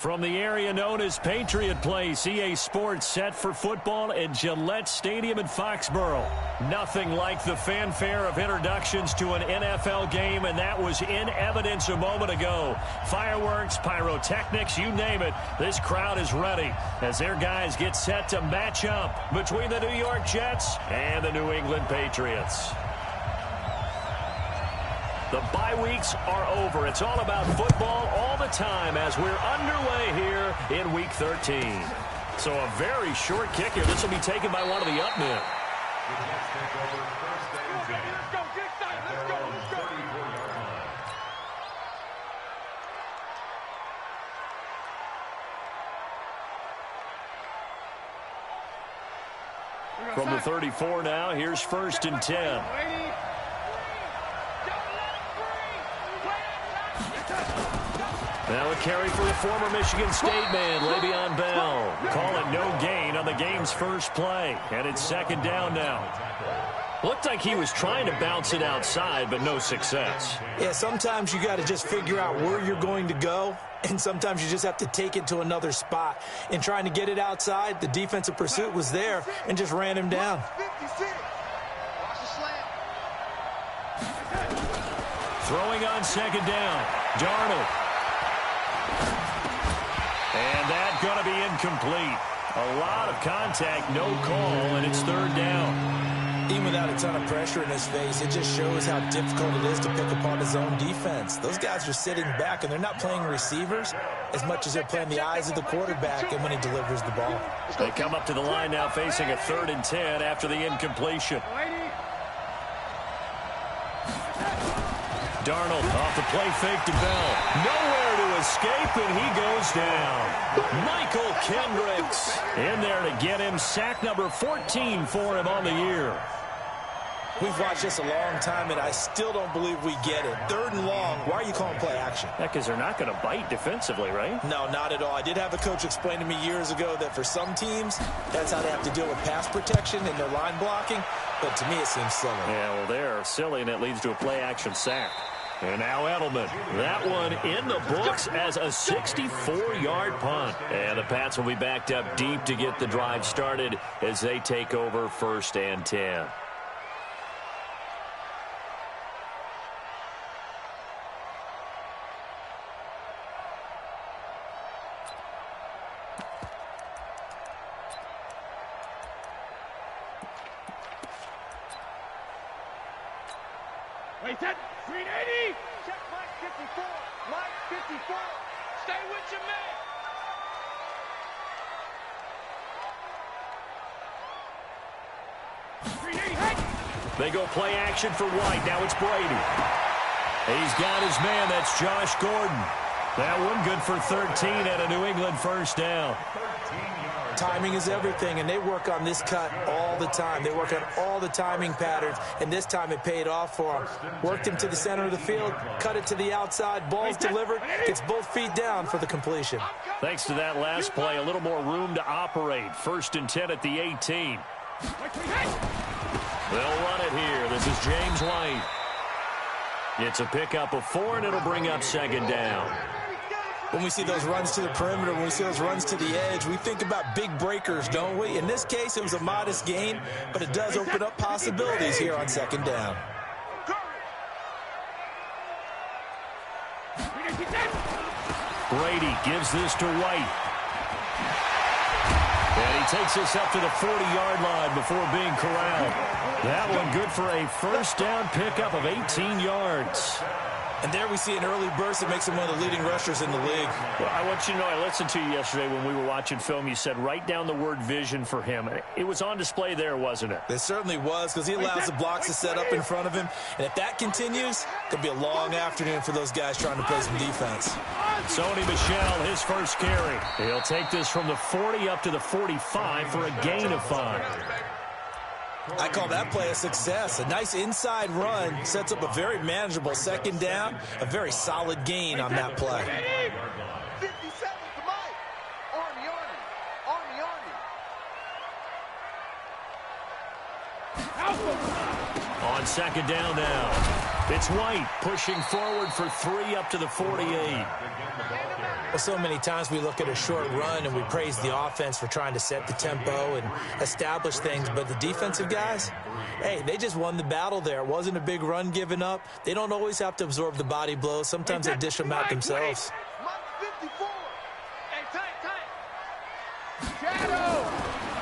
From the area known as Patriot Place, EA Sports set for football at Gillette Stadium in Foxborough. Nothing like the fanfare of introductions to an NFL game, and that was in evidence a moment ago. Fireworks, pyrotechnics, you name it, this crowd is ready as their guys get set to match up between the New York Jets and the New England Patriots. The bye weeks are over. It's all about football all the time as we're underway here in Week 13. So a very short kick here. This will be taken by one of the up men. From the 34 now, here's 1st and 10. Now a carry for a former Michigan State man, Le'Veon Bell. Call it no gain on the game's first play. And it's 2nd down now. Looked like he was trying to bounce it outside, but no success. Yeah, sometimes you got to just figure out where you're going to go, and sometimes you just have to take it to another spot. In trying to get it outside, the defensive pursuit was there and just ran him down. Throwing on 2nd down, Darnold. And that's going to be incomplete. A lot of contact, no call, and it's 3rd down. Even without a ton of pressure in his face, it just shows how difficult it is to pick apart his own defense. Those guys are sitting back, and they're not playing receivers as much as they're playing the eyes of the quarterback and when he delivers the ball. They come up to the line now facing a 3rd and 10 after the incompletion. Darnold off the play fake to Bell. Nowhere to escape, and he goes down. Michael Kendricks in there to get him. Sack number 14 for him on the year. We've watched this a long time, and I still don't believe we get it. 3rd and long. Why are you calling play action? Yeah, because they're not going to bite defensively, right? No, not at all. I did have a coach explain to me years ago that for some teams, that's how they have to deal with pass protection and their line blocking. But to me, it seems silly. Yeah, well, they're silly, and it leads to a play action sack. And now Edelman. That one in the books as a 64-yard punt. And the Pats will be backed up deep to get the drive started as they take over 1st and 10. Wait, that 380. Check Mike 54. Mike 54. Stay with your man. 380. Hey. They go play action for White. Now it's Brady. He's got his man. That's Josh Gordon. That one good for 13 and a New England 1st down. Timing is everything, and they work on this cut all the time. They work on all the timing patterns, and this time it paid off for him. Worked him to the center of the field, cut it to the outside, ball's delivered, gets both feet down for the completion. Thanks to that last play, a little more room to operate. 1st and 10 at the 18. They'll run it here. This is James White. It's a pickup of 4, and it'll bring up 2nd down. When we see those runs to the perimeter, when we see those runs to the edge, we think about big breakers, don't we? In this case, it was a modest gain, but it does open up possibilities here on 2nd down. Brady gives this to White. And he takes this up to the 40-yard line before being corralled. That one good for a 1st down pickup of 18 yards. And there we see an early burst that makes him one of the leading rushers in the league. Well, I want you to know, I listened to you yesterday when we were watching film. You said write down the word vision for him. It was on display there, wasn't it? It certainly was, because he allows the blocks to set up in front of him. And if that continues, it could be a long afternoon for those guys trying to play some defense. Sony Michel, his first carry. He'll take this from the 40 up to the 45 for a gain of 5. I call that play a success. A nice inside run sets up a very manageable 2nd down, a very solid gain on that play. 57 to Mike. Army. On 2nd down now. It's White pushing forward for 3 up to the 48. Well, so many times we look at a short run and we praise the offense for trying to set the tempo and establish things, but the defensive guys, hey, they just won the battle there. It wasn't a big run given up. They don't always have to absorb the body blows. Sometimes they dish them out themselves.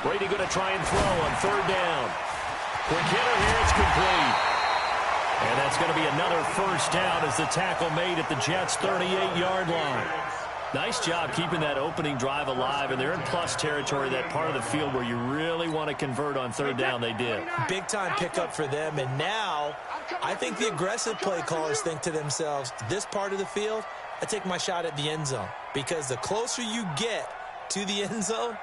Brady going to try and throw on third down. Quick hitter here, it's complete. And that's going to be another first down as the tackle made at the Jets' 38-yard line. Nice job keeping that opening drive alive, and they're in plus territory, that part of the field where you really want to convert on third down. They did. Big-time pickup for them, and now I think the aggressive play callers think to themselves, this part of the field, I take my shot at the end zone, because the closer you get to the end zone,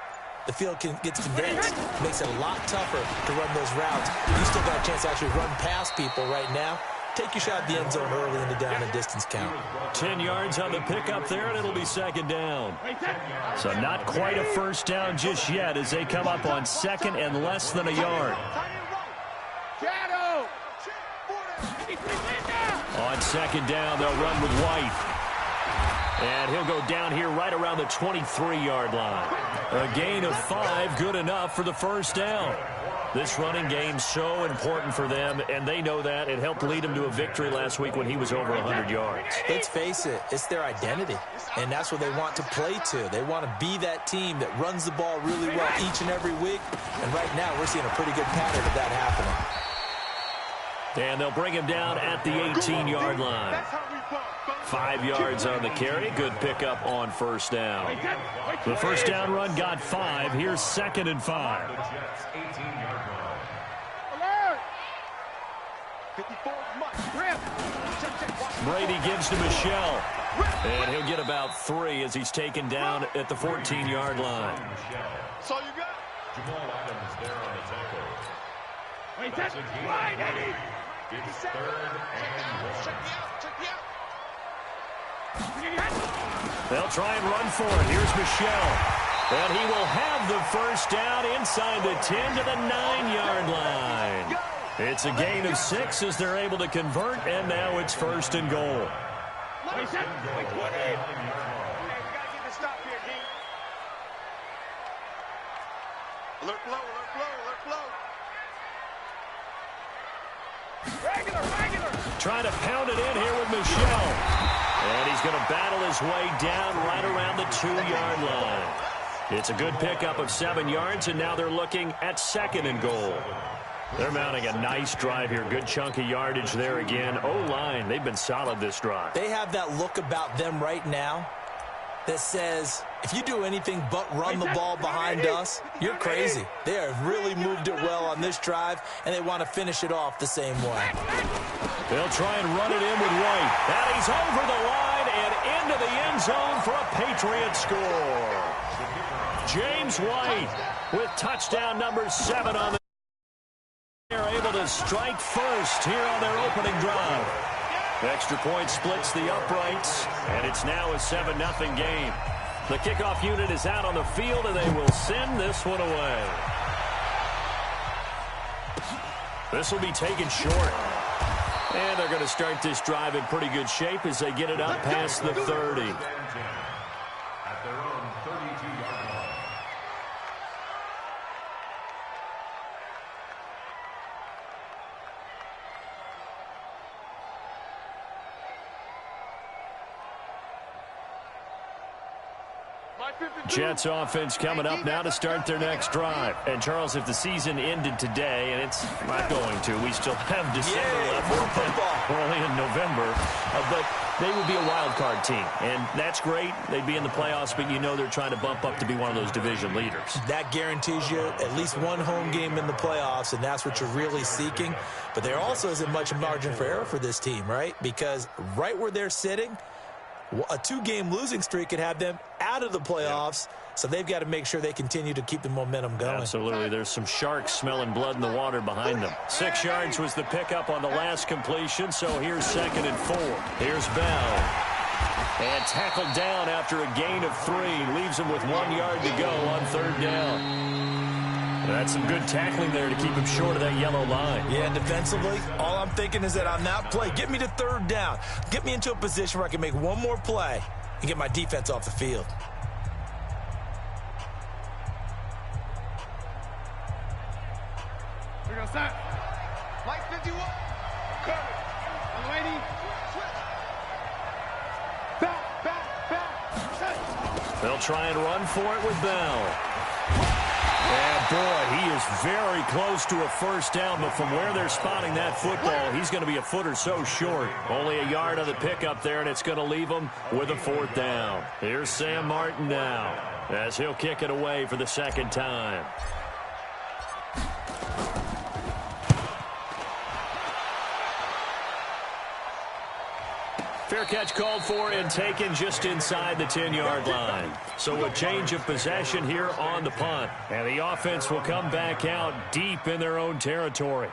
the field gets condensed. It makes it a lot tougher to run those routes. You still got a chance to actually run past people right now. Take your shot at the end zone early in the down and distance count. 10 yards on the pickup there, and it'll be second down. So not quite a first down just yet as they come up on second and less than a yard. On second down, they'll run with White. And he'll go down here right around the 23-yard line. A gain of 5, good enough for the first down. This running game's so important for them, and they know that. It helped lead them to a victory last week when he was over 100 yards. Let's face it, it's their identity, and that's what they want to play to. They want to be that team that runs the ball really well each and every week, and right now we're seeing a pretty good pattern of that happening. And they'll bring him down at the 18-yard line. 5 yards on the carry. Good pickup on first down. The first down run got 5. Here's second and 5. Brady gives to Michelle. And he'll get about 3 as he's taken down at the 14-yard line. That's all you got. Jamal Adams there on the tackle. Wait, that's right, Eddie. It's third and 1. Check me out. They'll try and run for it. Here's Michelle. And he will have the first down inside the 10 to the 9-yard line. It's a gain of 6 as they're able to convert, and now it's first and goal. Alert blow. Trying to pound it in here with Michelle. And he's going to battle his way down right around the 2-yard line. It's a good pickup of 7 yards, and now they're looking at second and goal. They're mounting a nice drive here. Good chunk of yardage there again. O-line, they've been solid this drive. They have that look about them right now that says, if you do anything but run the ball behind us, you're crazy. They have really moved it well on this drive, and they want to finish it off the same way. They'll try and run it in with White. And he's over the line and into the end zone for a Patriot score. James White with touchdown number 7 on the. They're able to strike first here on their opening drive. Extra point splits the uprights, and it's now a 7-0 game. The kickoff unit is out on the field, and they will send this one away. This will be taken short. And they're going to start this drive in pretty good shape as they get it up past the 30. At their own 32-yard line. Jets offense coming up now to start their next drive. And, Charles, if the season ended today, and it's not going to, we still have December left. We're only in November. But they would be a wild card team. And that's great. They'd be in the playoffs, but you know they're trying to bump up to be one of those division leaders. That guarantees you at least one home game in the playoffs, and that's what you're really seeking. But there also isn't much margin for error for this team, right? Because right where they're sitting, a 2-game losing streak could have them out of the playoffs, so they've got to make sure they continue to keep the momentum going. Absolutely. There's some sharks smelling blood in the water behind them. 6 yards was the pickup on the last completion, so here's second and 4. Here's Bell. And tackled down after a gain of 3. Leaves him with 1 yard to go on third down. That's some good tackling there to keep him short of that yellow line. Yeah, defensively, all I'm thinking is that on that play, get me to third down. Get me into a position where I can make one more play. and get my defense off the field. We're going to start. Mike 51. Cover. Lady. Back. They'll try and run for it with Bell. And, boy, he is very close to a first down, but from where they're spotting that football, he's going to be a foot or so short. Only a yard on the pickup there, and it's going to leave him with a fourth down. Here's Sam Martin now as he'll kick it away for the second time. Fair catch called for and taken just inside the 10-yard line. So a change of possession here on the punt. And the offense will come back out deep in their own territory.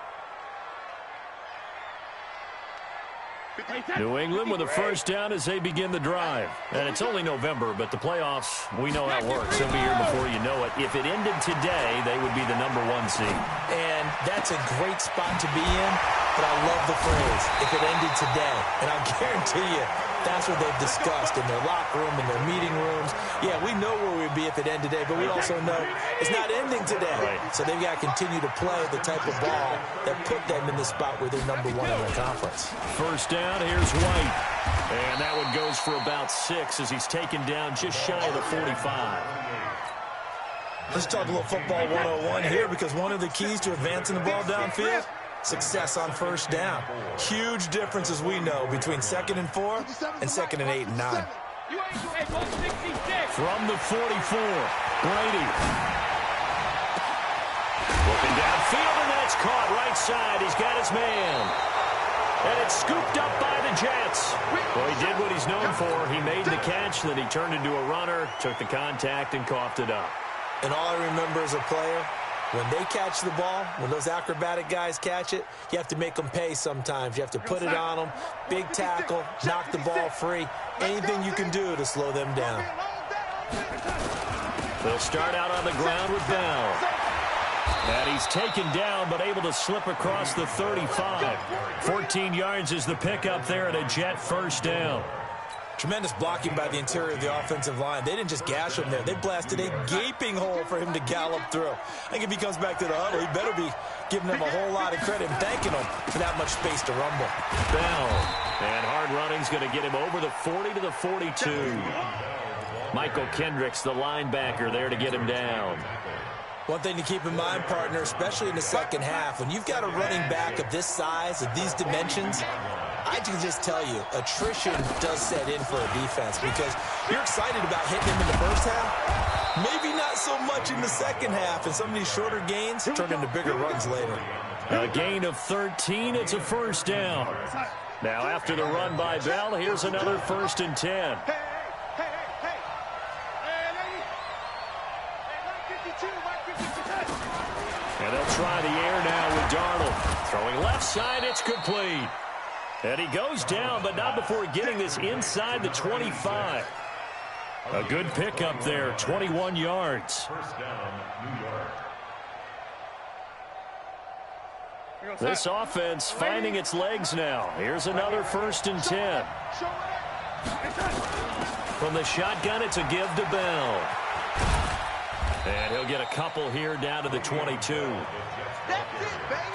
New England with a first down as they begin the drive. And it's only November, but the playoffs, we know how it works. They'll be here before you know it. If it ended today, they would be the #1 seed. And that's a great spot to be in, but I love the phrase, if it ended today. And I'll guarantee you, that's what they've discussed in their locker room, in their meeting rooms. Yeah, we know where we'd be if it ended today, but we also know it's not ending today. Right. So they've got to continue to play the type of ball that put them in the spot where they're #1 in their conference. First down, here's White. And that one goes for about 6 as he's taken down just shy of the 45. Let's talk a little football 101 here, because one of the keys to advancing the ball downfield, success on first down. Huge difference, as we know, between 2nd and 4 and 2nd and 8 and 9. From the 44, Brady. Looking downfield, and that's caught right side. He's got his man. And it's scooped up by the Jets. Well, he did what he's known for. He made the catch, then he turned into a runner, took the contact, and coughed it up. And all I remember as a player, when they catch the ball, when those acrobatic guys catch it, you have to make them pay sometimes. You have to put it on them, big tackle, knock the ball free, anything you can do to slow them down. They'll start out on the ground with Bell. And he's taken down, but able to slip across the 35. 14 yards is the pickup there, and a Jet first down. Tremendous blocking by the interior of the offensive line. They didn't just gash him there. They blasted a gaping hole for him to gallop through. I think if he comes back to the huddle, he better be giving them a whole lot of credit and thanking them for that much space to rumble. Bell. And hard running's going to get him over the 40 to the 42. Michael Kendricks, the linebacker, there to get him down. One thing to keep in mind, partner, especially in the second half, when you've got a running back of this size, of these dimensions, I can just tell you, attrition does set in for a defense, because you're excited about hitting him in the first half. Maybe not so much in the second half, and some of these shorter gains turn into bigger runs later. A gain of 13, it's a first down. Now after the run by Bell, here's another 1st and 10. And they'll try the air now with Darnold. Throwing left side, it's complete. And he goes down, but not before getting this inside the 25. A good pickup there, 21 yards. First down, New York. This offense finding its legs now. Here's another 1st and 10. From the shotgun, it's a give to Bell. And he'll get a couple here down to the 22.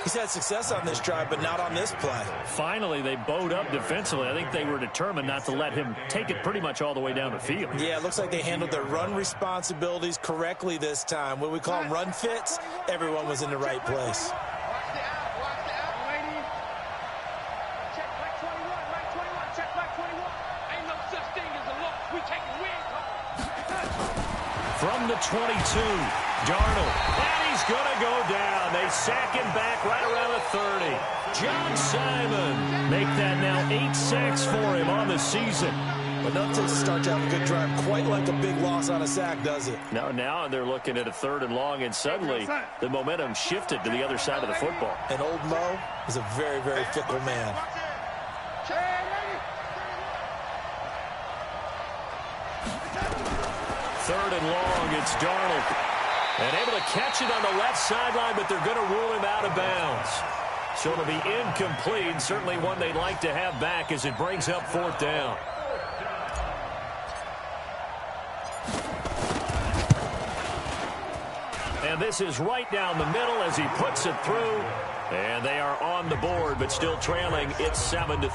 He's had success on this drive, but not on this play. Finally, they bowed up defensively. I think they were determined not to let him take it pretty much all the way down the field. Yeah, it looks like they handled their run responsibilities correctly this time. What we call them run fits, everyone was in the right place. From the 22, Darnold, and he's going to go down. They sack him back right around the 30. John Simon make that now 8 sacks for him on the season. Enough to start to have a good drive, quite like a big loss on a sack, does it? Now they're looking at a 3rd and long, and suddenly the momentum shifted to the other side of the football. And old Mo is a very, very fickle man. Third and long, it's Darnold. And able to catch it on the left sideline, but they're going to rule him out of bounds. So it'll be incomplete, certainly one they'd like to have back as it brings up 4th down. And this is right down the middle as he puts it through. And they are on the board, but still trailing. It's 7-3.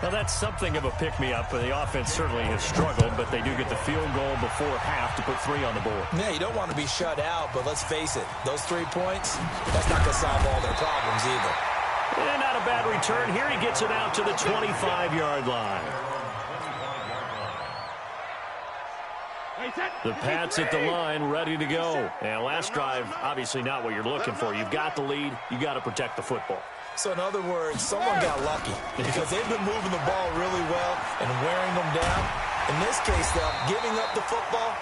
Well, that's something of a pick-me-up. The offense certainly has struggled, but they do get the field goal before half to put 3 on the board. Yeah, you don't want to be shut out, but let's face it, those 3 points, that's not going to solve all their problems either. And not a bad return here. He gets it out to the 25-yard line. The Pats at the line, ready to go. And last drive, obviously not what you're looking for. You've got the lead. You got to protect the football. So in other words, someone got lucky because they've been moving the ball really well and wearing them down. In this case, though, giving up the football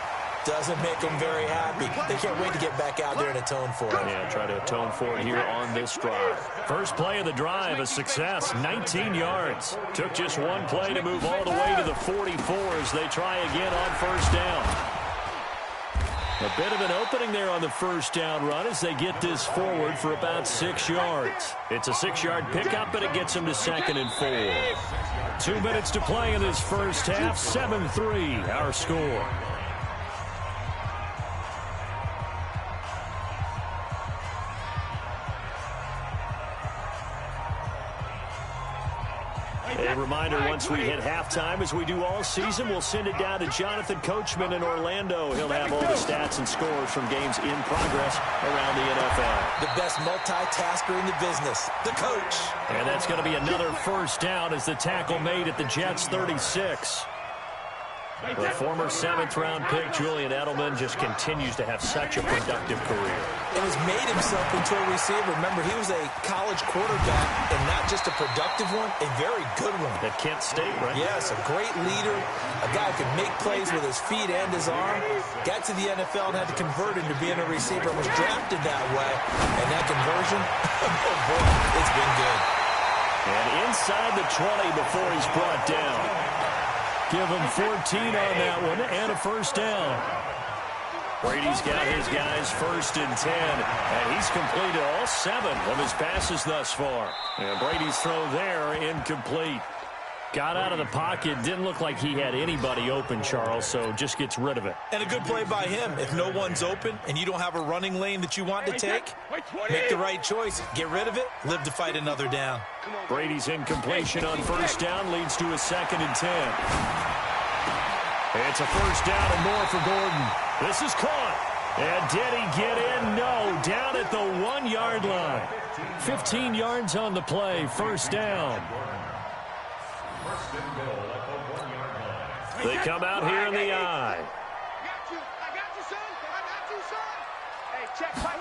doesn't make them very happy. They can't wait to get back out there and atone for it. Yeah, try to atone for it here on this drive. First play of the drive, a success, 19 yards. Took just one play to move all the way to the 44 as they try again on first down. A bit of an opening there on the first down run as they get this forward for about 6 yards. It's a 6-yard pickup, and it gets them to 2nd and 4. 2 minutes to play in this first half, 7-3 our score. A reminder, once we hit halftime, as we do all season, we'll send it down to Jonathan Coachman in Orlando. He'll have all the stats and scores from games in progress around the NFL. The best multitasker in the business, the coach. And that's going to be another first down as the tackle made at the Jets' 36. The former 7th-round pick, Julian Edelman, just continues to have such a productive career. And has made himself into a receiver. Remember, he was a college quarterback, and not just a productive one, a very good one. At Kent State, right? Yes, a great leader, a guy who could make plays with his feet and his arm. Got to the NFL and had to convert into being a receiver and was drafted that way. And that conversion, oh boy, it's been good. And inside the 20 before he's brought down. Give him 14 on that one and a first down. Brady's got his guys 1st and 10, and he's completed all 7 of his passes thus far. And Brady's throw there incomplete. Got out of the pocket, didn't look like he had anybody open, Charles, so just gets rid of it. And a good play by him. If no one's open and you don't have a running lane that you want to take, make the right choice. Get rid of it, live to fight another down. Brady's incompletion on first down leads to a 2nd and 10. It's a first down and more for Gordon. This is caught. And did he get in? No, down at the 1-yard line. 15 yards on the play, first down. They come out here in the I. I got you, son. I got you, son. Hey, check my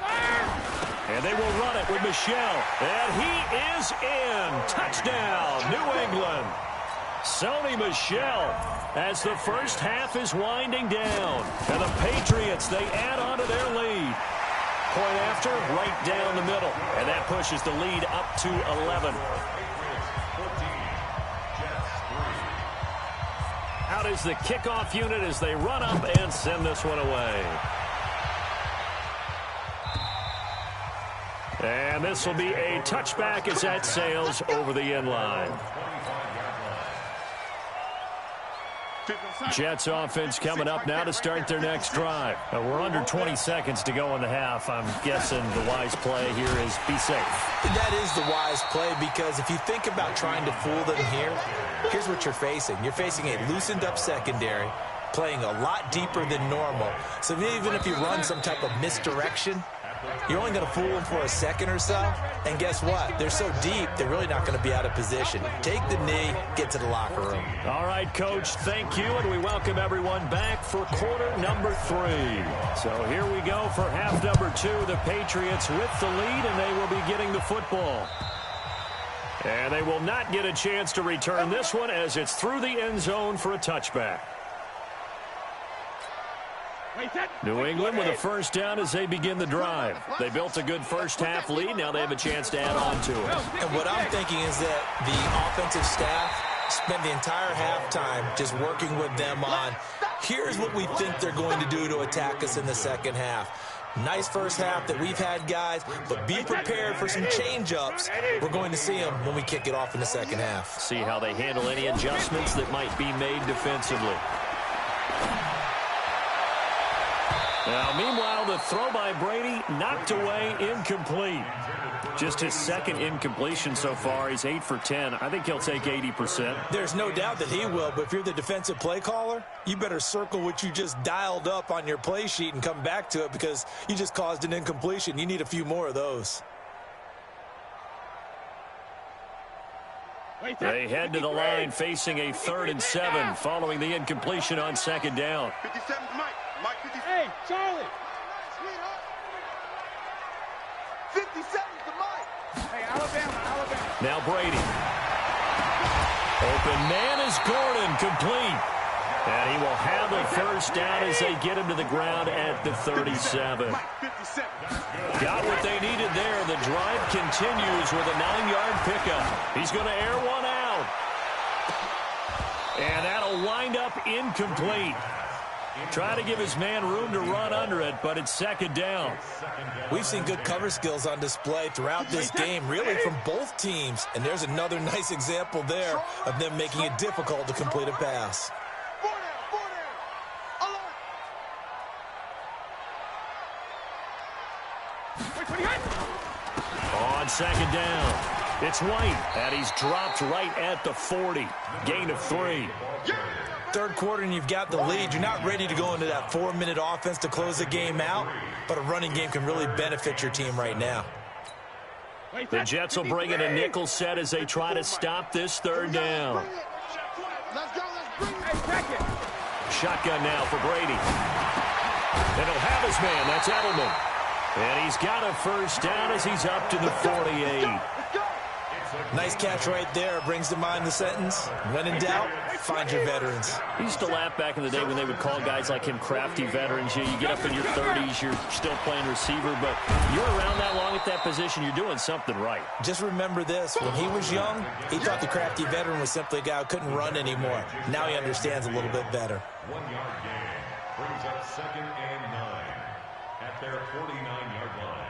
And they will run it with Michel. And he is in. Touchdown, New England. Sony Michel as the first half is winding down. And the Patriots, they add on to their lead. Point after, right down the middle. And that pushes the lead up to 11. Out is the kickoff unit as they run up and send this one away. And this will be a touchback as that sails over the end line. Jets offense coming up now to start their next drive. We're under 20 seconds to go in the half. I'm guessing the wise play here is be safe. That is the wise play, because if you think about trying to fool them here, here's what you're facing. You're facing a loosened up secondary, playing a lot deeper than normal. So even if you run some type of misdirection, you're only going to fool them for a second or so. And guess what? They're so deep, they're really not going to be out of position. Take the knee, get to the locker room. All right, Coach, thank you, and we welcome everyone back for quarter number 3. So here we go for half number 2. The Patriots with the lead, and they will be getting the football. And they will not get a chance to return this one as it's through the end zone for a touchback. New England with a first down as they begin the drive. They built a good first half lead. Now they have a chance to add on to it. And what I'm thinking is that the offensive staff spent the entire halftime just working with them on, here's what we think they're going to do to attack us in the second half. Nice first half that we've had, guys, but be prepared for some change-ups. We're going to see them when we kick it off in the second half. See how they handle any adjustments that might be made defensively. Now, meanwhile, the throw by Brady knocked away, incomplete. Just his second incompletion so far. He's 8 for 10. I think he'll take 80%. There's no doubt that he will, but if you're the defensive play caller, you better circle what you just dialed up on your play sheet and come back to it because you just caused an incompletion. You need a few more of those. They head to the line facing a 3rd and 7 following the incompletion on 2nd down. 57 Mike. Mike 57. Hey, Charlie. 57 to Mike. Hey, Alabama. Now Brady. Open man is Gordon, complete. And he will have a first down as they get him to the ground at the 37. Got what they needed there. The drive continues with a 9-yard pickup. He's going to air one out. And that'll wind up incomplete. Try to give his man room to run under it, but it's 2nd down. We've seen good cover skills on display throughout this game, really from both teams. And there's another nice example there of them making it difficult to complete a pass. On 2nd down, it's White, and he's dropped right at the 40. Gain of 3. Third quarter and you've got the lead. You're not ready to go into that 4-minute offense to close the game out, but a running game can really benefit your team right now. The Jets will bring in a nickel set as they try to stop this 3rd down. Shotgun now for Brady. And he'll have his man. That's Edelman. And he's got a first down as he's up to the 48. Nice catch right there. Brings to mind the sentence, when in doubt, find your veterans. I used to laugh back in the day when they would call guys like him crafty veterans. You get up in your 30s, you're still playing receiver, but you're around that long at that position, you're doing something right. Just remember this. When he was young, he thought the crafty veteran was simply a guy who couldn't run anymore. Now he understands a little bit better. 1-yard gain brings up 2nd and 9 at their 49-yard line.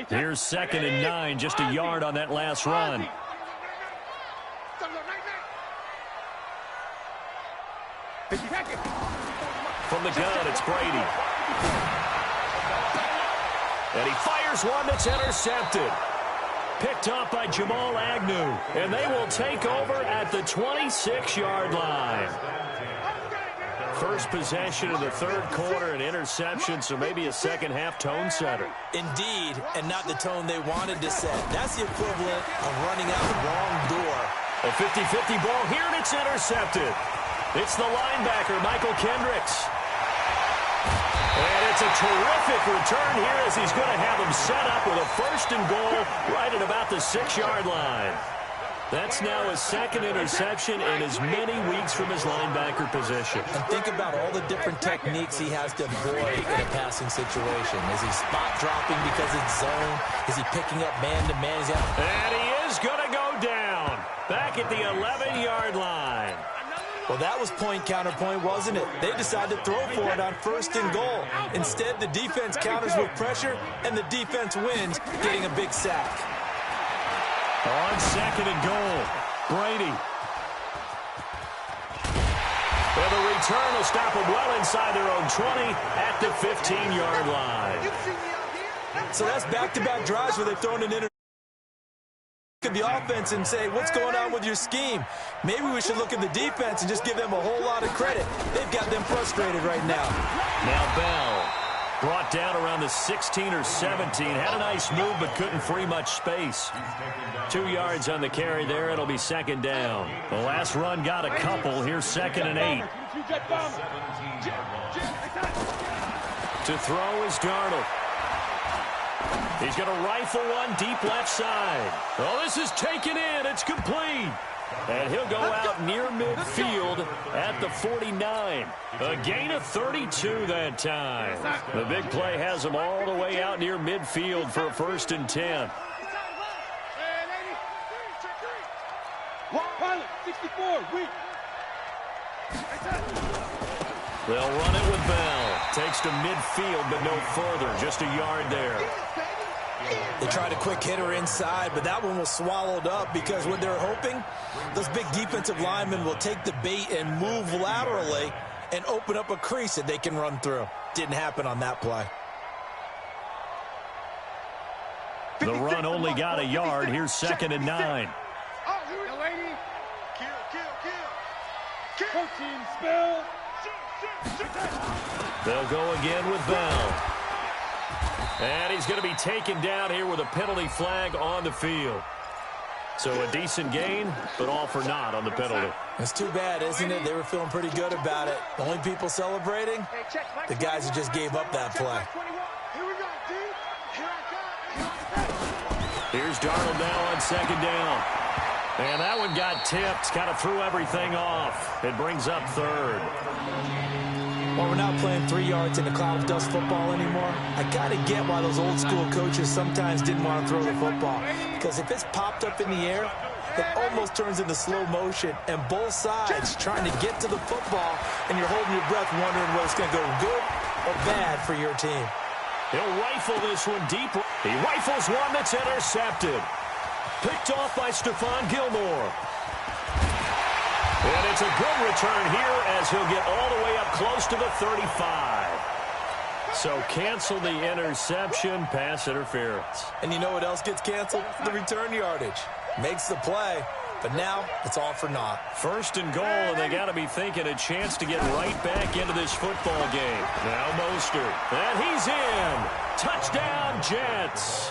Here's 2nd and 9, just a yard on that last run. From the gun, it's Brady. And he fires one that's intercepted. Picked up by Jamal Agnew. And they will take over at the 26-yard line. First possession of the 3rd quarter, an interception, so maybe a second-half tone setter. Indeed, and not the tone they wanted to set. That's the equivalent of running out the wrong door. A 50-50 ball here, and it's intercepted. It's the linebacker, Michael Kendricks. And it's a terrific return here as he's going to have him set up with a 1st and goal right at about the 6-yard line. That's now his 2nd interception in as many weeks from his linebacker position. And think about all the different techniques he has to employ in a passing situation. Is he spot dropping because it's zone? Is he picking up man-to-man? And he is going to go down. Back at the 11-yard line. Well, that was point-counterpoint, wasn't it? They decided to throw for it on 1st and goal. Instead, the defense counters with pressure, and the defense wins, getting a big sack. On 2nd and goal, Brady. Well, the return will stop them well inside their own 20 at the 15-yard line. So that's back-to-back drives where they've thrown an at the offense and say, what's going on with your scheme? Maybe we should look at the defense and just give them a whole lot of credit. They've got them frustrated right now. Now Bell. Brought down around the 16 or 17. Had a nice move, but couldn't free much space. 2 yards on the carry there. It'll be 2nd down. The last run got a couple. Here's 2nd and 8. To throw is Darnold. He's going to rifle one deep left side. Oh, this is taken in. It's complete. And he'll go out near midfield at the 49. A gain of 32 that time. The big play has him all the way out near midfield for a 1st and 10. They'll run it with Bell. Takes to midfield, but no further. Just a yard there. They tried a quick hitter inside, but that one was swallowed up because what they're hoping, those big defensive linemen will take the bait and move laterally and open up a crease that they can run through. Didn't happen on that play. The run only got a yard. Here's 2nd and 9. They'll go again with Bell. And he's going to be taken down here with a penalty flag on the field. So a decent gain, but all for naught on the penalty. It's too bad, isn't it? They were feeling pretty good about it. The only people celebrating, the guys who just gave up that play. Here's Darnold now on 2nd down. And that one got tipped, kind of threw everything off. It brings up 3rd. Well, we're not playing 3 yards in a cloud of dust football anymore. I got to get why those old school coaches sometimes didn't want to throw the football. Because if it's popped up in the air, it almost turns into slow motion. And both sides trying to get to the football, and you're holding your breath wondering whether it's going to go good or bad for your team. He'll rifle this one deep. He rifles one that's intercepted. Picked off by Stephon Gilmore. And it's a good return here as he'll get all the way up close to the 35. So cancel the interception, pass interference. And you know what else gets canceled? The return yardage. Makes the play, but now it's all for naught. 1st and goal, and they got to be thinking a chance to get right back into this football game. Now Mostert, and he's in. Touchdown, Jets.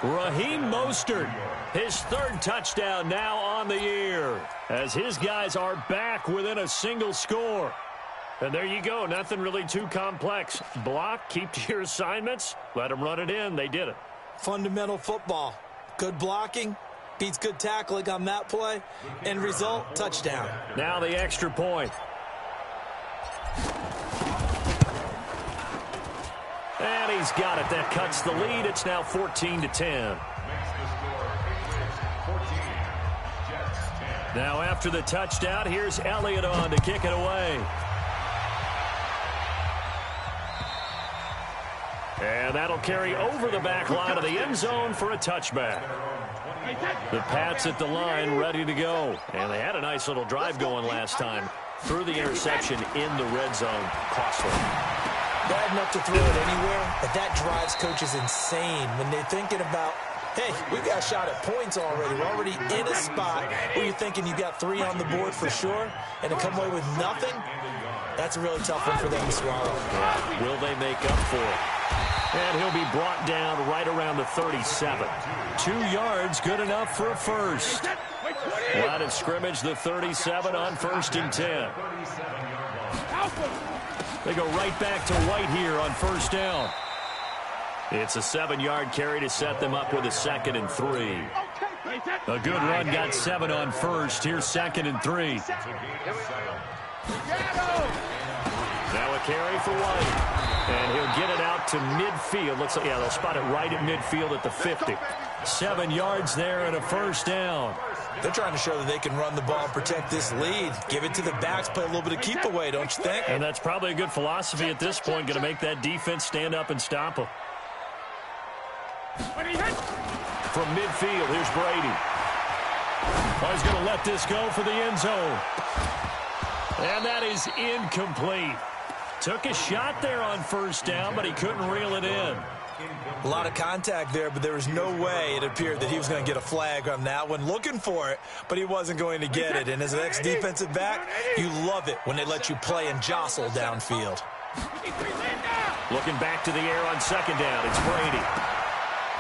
Raheem Mostert, his 3rd touchdown now on the year, as his guys are back within a single score. And there you go, nothing really too complex. Block, keep to your assignments, let them run it in. They did it. Fundamental football. Good blocking beats good tackling on that play. End result, touchdown. Now the extra point. And he's got it. That cuts the lead. It's now 14-10. Now after the touchdown, here's Elliott on to kick it away. And that'll carry over the back line of the end zone for a touchback. The Pats at the line ready to go. And they had a nice little drive going last time. Threw the interception in the red zone. Costly. Bad enough to throw it anywhere, but that drives coaches insane when they're thinking about, hey, we got a shot at points already. We're already in a spot where you're thinking you got 3 on the board for sure, and to come away with nothing, that's a really tough one for them to swallow. Yeah. Will they make up for it? And he'll be brought down right around the 37. 2 yards, good enough for a first. Line of scrimmage, the 37 on 1st and 10. They go right back to White here on 1st down. It's a 7-yard carry to set them up with a 2nd and 3. A good run got 7 on 1st. Here's 2nd and 3. Now a carry for White. And he'll get it out to midfield. Looks like, yeah, they'll spot it right at midfield at the 50. 7 yards there and a 1st down. They're trying to show that they can run the ball and protect this lead. Give it to the backs, play a little bit of keep away, don't you think? And that's probably a good philosophy at this point. Going to make that defense stand up and stop them. From midfield, here's Brady. Oh, he's going to let this go for the end zone. And that is incomplete. Took a shot there on 1st down, but he couldn't reel it in. A lot of contact there, but there was no way it appeared that he was going to get a flag on that one. Looking for it, but he wasn't going to get it. And as an ex-defensive back, you love it when they let you play and jostle downfield. Looking back to the air on 2nd down, it's Brady.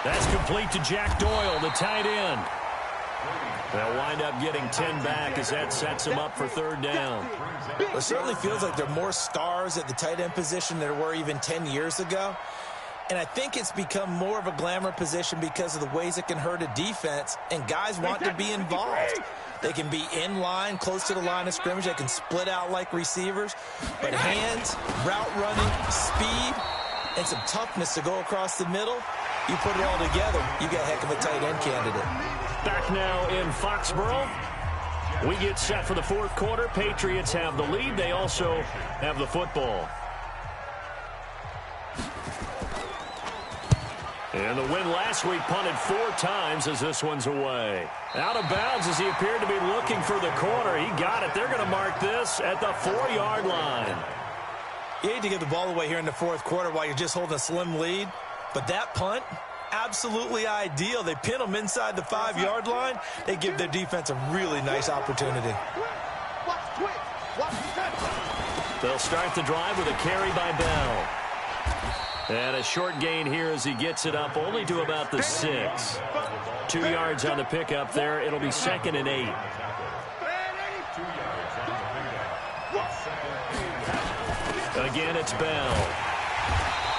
That's complete to Jack Doyle, the tight end. They'll wind up getting 10 back as that sets him up for 3rd down. It certainly feels like there are more stars at the tight end position than there were even 10 years ago. And I think it's become more of a glamour position because of the ways it can hurt a defense, and guys want to be involved. They can be in line, close to the line of scrimmage. They can split out like receivers. But hands, route running, speed, and some toughness to go across the middle, you put it all together, you got a heck of a tight end candidate. Back now in Foxborough. We get set for the 4th quarter. Patriots have the lead. They also have the football. And the win last week punted 4 times as this one's away. Out of bounds as he appeared to be looking for the corner. He got it. They're going to mark this at the 4-yard line. You hate to give the ball away here in the fourth quarter while you're just holding a slim lead. But that punt, absolutely ideal. They pin them inside the 5-yard line. They give their defense a really nice opportunity. They'll start the drive with a carry by Bell. And a short gain here as he gets it up only to about the 6. 2 yards on the pickup there. It'll be 2nd and 8. Again, it's Bell.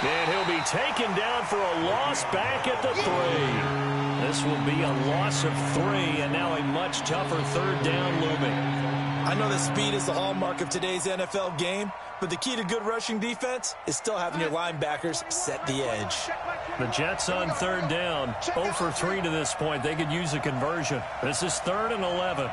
And he'll be taken down for a loss back at the 3. This will be a loss of 3, and now a much tougher 3rd down looming. I know that speed is the hallmark of today's NFL game, but the key to good rushing defense is still having your linebackers set the edge. The Jets on 3rd down, 0 for 3 to this point. They could use a conversion. This is 3rd and 11.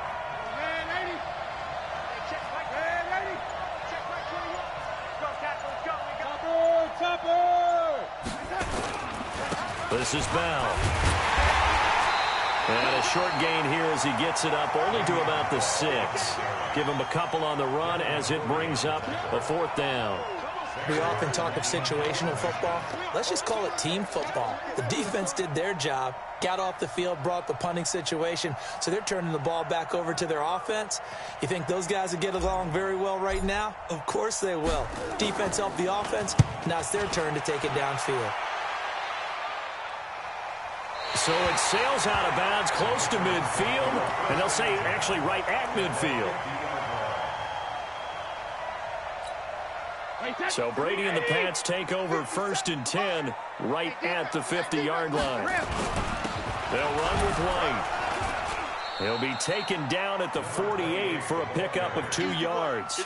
This is Bell. And a short gain here as he gets it up only to about the 6. Give him a couple on the run as it brings up a 4th down. We often talk of situational football. Let's just call it team football. The defense did their job, got off the field, brought the punting situation, so they're turning the ball back over to their offense. You think those guys will get along very well right now? Of course they will. Defense helped the offense. Now it's their turn to take it downfield. So it sails out of bounds close to midfield, and they'll say actually right at midfield. So Brady and the Pats take over 1st and 10 right at the 50-yard line. They'll run with White. He'll be taken down at the 48 for a pickup of 2 yards.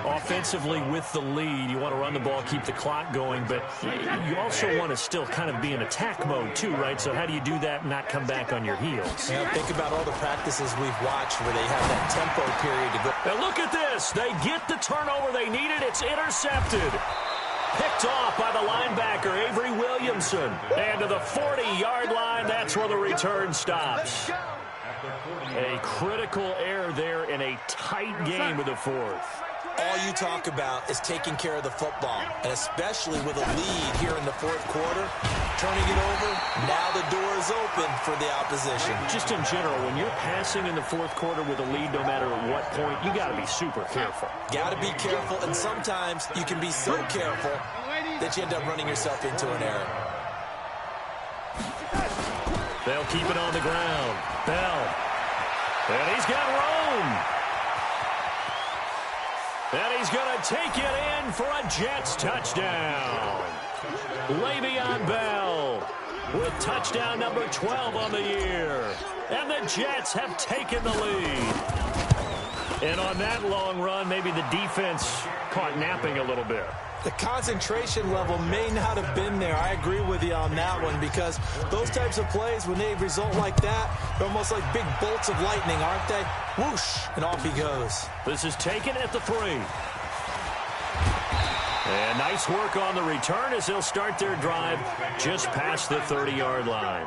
Offensively with the lead, you want to run the ball, keep the clock going, but you also want to still kind of be in attack mode too, right? So how do you do that and not come back on your heels? Yeah, think about all the practices we've watched where they have that tempo period to go. Now look at this. They get the turnover they needed. It's intercepted. Picked off by the linebacker, Avery Williamson. And to the 40-yard line, that's where the return stops. A critical error there in a tight game of the 4th. All you talk about is taking care of the football, and especially with a lead here in the 4th quarter, turning it over, now the door is open for the opposition. Just in general, when you're passing in the 4th quarter with a lead, no matter at what point, you got to be super careful. Got to be careful, and sometimes you can be so careful that you end up running yourself into an error. They'll keep it on the ground. Bell. And he's got room. And he's going to take it in for a Jets touchdown. Le'Veon Bell with touchdown number 12 on the year. And the Jets have taken the lead. And on that long run, maybe the defense caught napping a little bit. The concentration level may not have been there. I agree with you on that one, because those types of plays, when they result like that, they're almost like big bolts of lightning, aren't they? Whoosh, and off he goes. This is taken at the 3. And nice work on the return as they'll start their drive just past the 30-yard line.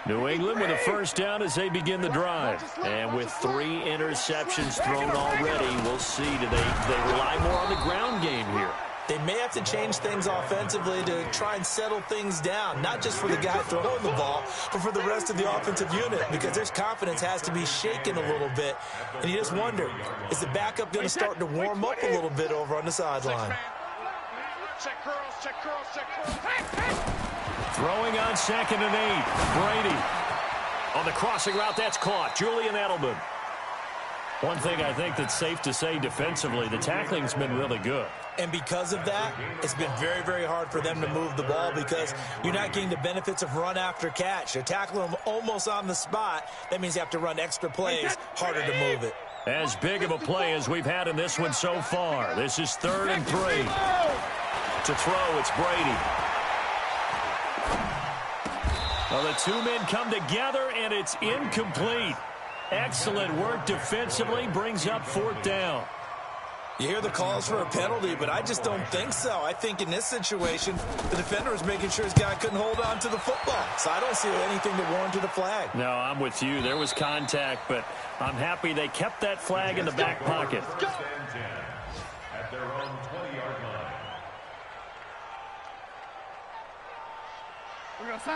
New England with a 1st down as they begin the drive. And with 3 interceptions thrown already, we'll see. Do they rely more on the ground game here? They may have to change things offensively to try and settle things down, not just for the guy throwing the ball, but for the rest of the offensive unit, because their confidence has to be shaken a little bit. And you just wonder, is the backup going to start to warm up a little bit over on the sideline? Check curls, check curls, check curls. Hey! Throwing on 2nd and 8. Brady on the crossing route. That's caught. Julian Edelman. One thing I think that's safe to say defensively, the tackling's been really good. And because of that, it's been very, very hard for them to move the ball, because you're not getting the benefits of run after catch. They're tackling them almost on the spot. That means you have to run extra plays, harder to move it. As big of a play as we've had in this one so far. This is 3rd and 3. To throw, it's Brady. Well, the 2 men come together, and it's incomplete. Excellent work defensively, brings up 4th down. You hear the calls for a penalty, but I just don't think so. I think in this situation, the defender was making sure his guy couldn't hold on to the football. So I don't see anything to warrant the flag. No, I'm with you. There was contact, but I'm happy they kept that flag in the back pocket. At their own 20-yard line.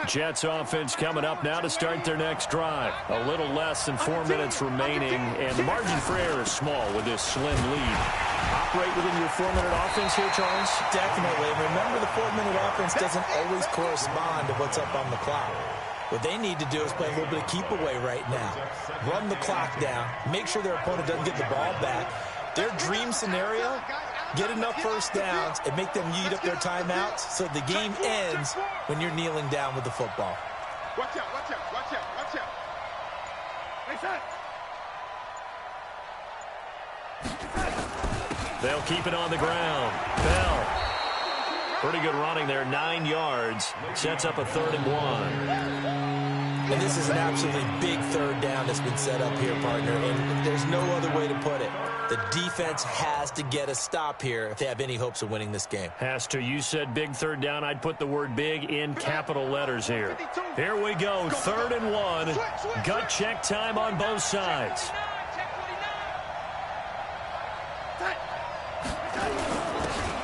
Jets offense coming up now to start their next drive. A little less than 4 minutes remaining, and the margin for error is small with this slim lead. Operate within your 4-minute offense here, Charles? Definitely. Remember, the 4-minute offense doesn't always correspond to what's up on the clock. What they need to do is play a little bit of keep away right now. Run the clock down. Make sure their opponent doesn't get the ball back. Their dream scenario, get enough first downs and make them eat up their timeouts so the game ends when you're kneeling down with the football. Watch out, watch out, watch out, watch out. They'll keep it on the ground. Bell. Pretty good running there, 9 yards. Sets up a 3rd and 1. And this is an absolutely big 3rd down that's been set up here, partner, and there's no other way to put it. The defense has to get a stop here if they have any hopes of winning this game. Has to. You said big 3rd down. I'd put the word big in capital letters here. Here we go, 3rd and 1. Gut check time on both sides.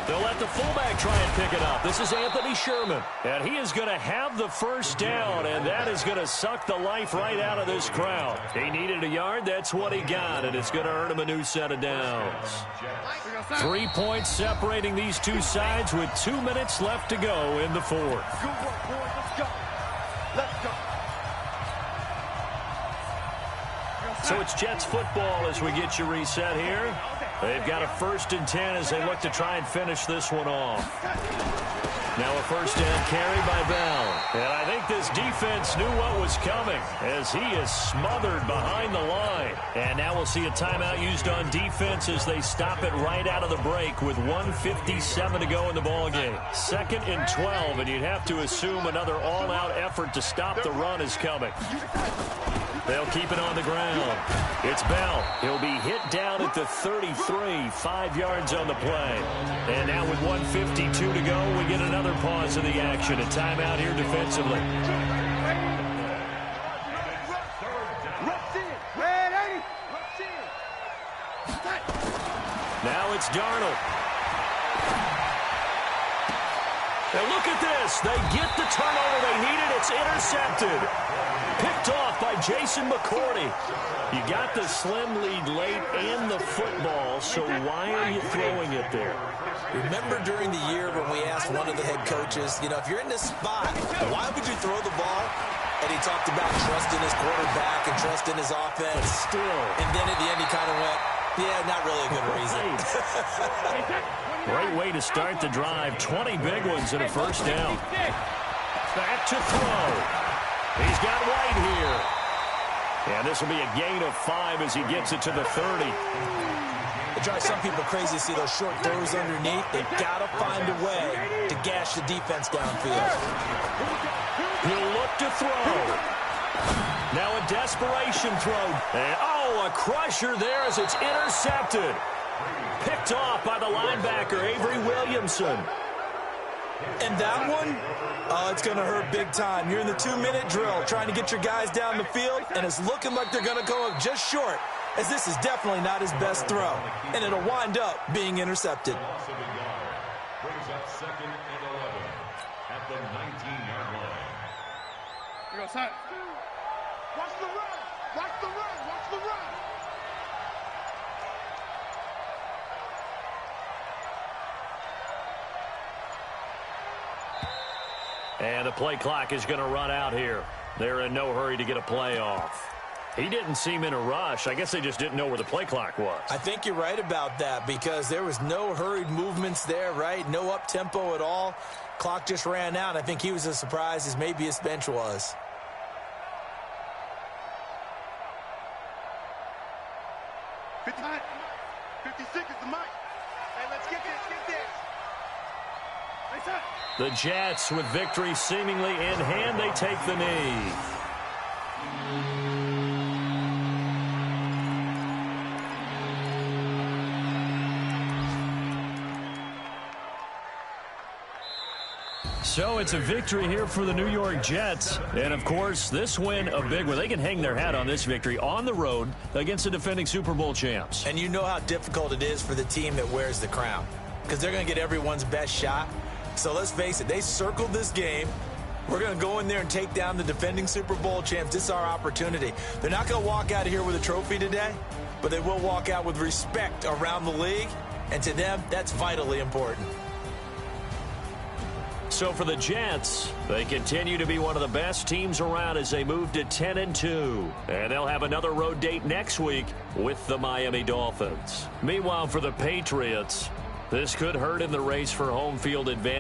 They'll let the fullback try and pick it up. This is Anthony Sherman. And he is going to have the first down, and that is going to suck the life right out of this crowd. He needed a yard. That's what he got, and it's going to earn him a new set of downs. 3 points separating these two sides with 2 minutes left to go in the 4th. Good work, boys. Let's go. Let's go. So it's Jets football as we get you reset here. They've got a 1st and 10 as they look to try and finish this one off. Now a 1st down carry by Bell. And I think this defense knew what was coming as he is smothered behind the line. And now we'll see a timeout used on defense as they stop it right out of the break with 1:57 to go in the ballgame. 2nd and 12, and you'd have to assume another all-out effort to stop the run is coming. They'll keep it on the ground. It's Bell. He'll be hit down at the 33, 5 yards on the play. And now with 1:52 to go, we get another pause of the action. A timeout here defensively. Now it's Darnold. Now look at this. They get the turnover they needed. It's intercepted. Picked off by Jason McCourty. You got the slim lead late and the football, so why are you throwing it there? Remember during the year when we asked one of the head coaches, if you're in this spot, why would you throw the ball? And he talked about trust in his quarterback and trust in his offense. But still. And then at the end he kind of went, yeah, not really a good reason. Great way to start the drive. 20 big ones and a 1st down. Back to throw. He's got White here. And this will be a gain of 5 as he gets it to the 30. It drives some people crazy to see those short throws underneath. They've got to find a way to gash the defense downfield. He'll look to throw. Now a desperation throw. And, a crusher there as it's intercepted. Picked off by the linebacker, Avery Williamson. And that one, it's going to hurt big time. You're in the 2-minute drill trying to get your guys down the field, and it's looking like they're going to go up just short, as this is definitely not his best throw, and it'll wind up being intercepted. Brings up 2nd and 11 at the 19-yard line. Here goes, son. Watch the run. Watch the run. Watch the run. And the play clock is going to run out here. They're in no hurry to get a play off. He didn't seem in a rush. I guess they just didn't know where the play clock was. I think you're right about that because there was no hurried movements there, right? No up-tempo at all. Clock just ran out. I think he was as surprised as maybe his bench was. Time. 56 is the mic. Hey, let's get this. The Jets, with victory seemingly in hand, they take the knee. So it's a victory here for the New York Jets. And, of course, this win a big one. They can hang their hat on this victory on the road against the defending Super Bowl champs. And you know how difficult it is for the team that wears the crown, because they're going to get everyone's best shot. So let's face it, they circled this game. We're going to go in there and take down the defending Super Bowl champs. This is our opportunity. They're not going to walk out of here with a trophy today, but they will walk out with respect around the league. And to them, that's vitally important. So for the Jets, they continue to be one of the best teams around as they move to 10-2. And they'll have another road date next week with the Miami Dolphins. Meanwhile, for the Patriots, this could hurt in the race for home field advantage.